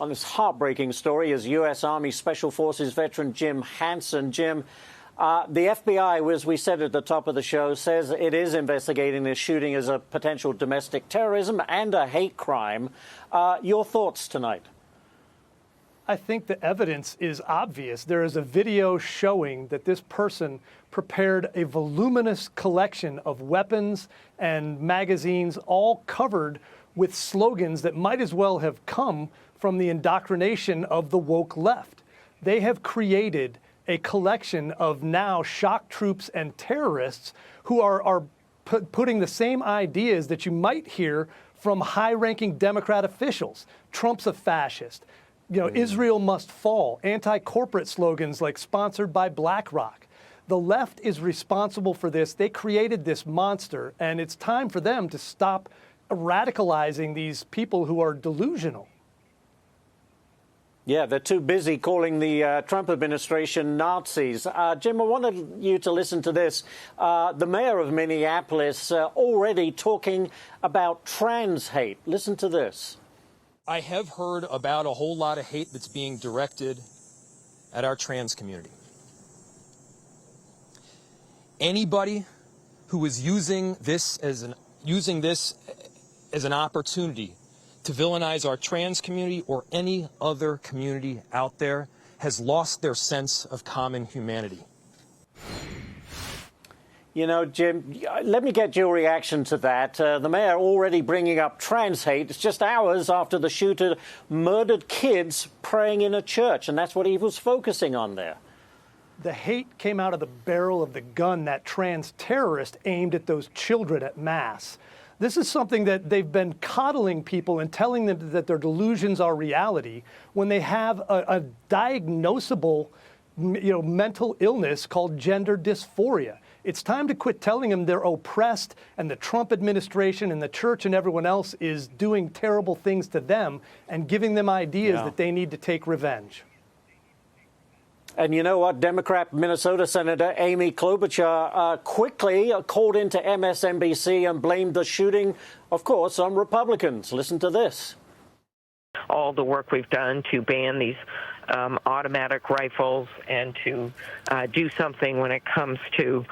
on this heartbreaking story is U.S. Army Special Forces veteran Jim Hanson. Jim, the FBI, as we said at the top of the show, says it is investigating this shooting as a potential domestic terrorism and a hate crime. Your thoughts tonight? I think the evidence is obvious. There is a video showing that this person prepared a voluminous collection of weapons and magazines, all covered with slogans that might as well have come from the indoctrination of the woke left. They have created a collection of now shock troops and terrorists who are putting the same ideas that you might hear from high-ranking Democrat officials. Trump's a fascist. Israel must fall. Anti-corporate slogans like sponsored by BlackRock. The left is responsible for this. They created this monster, and it's time for them to stop radicalizing these people who are delusional. Yeah, they're too busy calling the Trump administration Nazis. Jim, I wanted you to listen to this. The mayor of Minneapolis already talking about trans hate. Listen to this. I have heard about a whole lot of hate that's being directed at our trans community. Anybody who is using this as an opportunity to villainize our trans community or any other community out there has lost their sense of common humanity. You know, Jim, let me get your reaction to that. The mayor already bringing up trans hate. It's just hours after the shooter murdered kids praying in a church, and that's what he was focusing on there. The hate came out of the barrel of the gun that trans terrorist aimed at those children at Mass. This is something that they've been coddling people and telling them that their delusions are reality when they have a diagnosable, mental illness called gender dysphoria. It's time to quit telling them they're oppressed and the Trump administration and the church and everyone else is doing terrible things to them and giving them ideas that they need to take revenge. And you know what? Democrat Minnesota Senator Amy Klobuchar quickly called into MSNBC and blamed the shooting, of course, on Republicans. Listen to this. All the work we've done to ban these automatic rifles and to do something when it comes to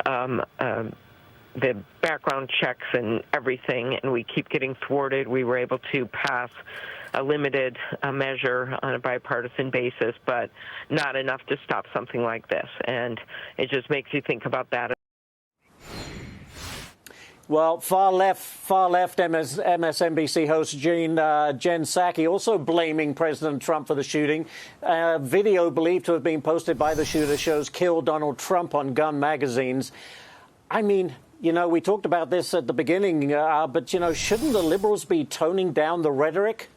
the background checks and everything, and we keep getting thwarted. We were able to pass a limited measure on a bipartisan basis, but not enough to stop something like this. And it just makes you think about that. Well, far left MSNBC host Jen Psaki also blaming President Trump for the shooting. Video believed to have been posted by the shooter shows "Kill Donald Trump" on gun magazines. I mean, we talked about this at the beginning, but, shouldn't the liberals be toning down the rhetoric?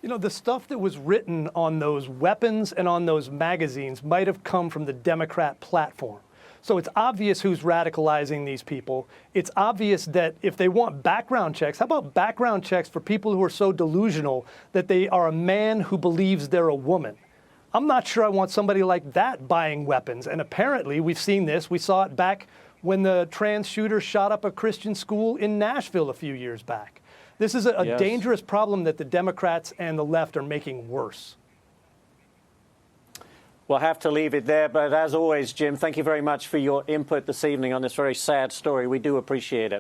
The stuff that was written on those weapons and on those magazines might have come from the Democrat platform. So it's obvious who's radicalizing these people. It's obvious that if they want background checks, how about background checks for people who are so delusional that they are a man who believes they're a woman? I'm not sure I want somebody like that buying weapons. And apparently we've seen this. We saw it back when the trans shooter shot up a Christian school in Nashville a few years back. This is a dangerous problem that the Democrats and the left are making worse. We'll have to leave it there. But as always, Jim, thank you very much for your input this evening on this very sad story. We do appreciate it.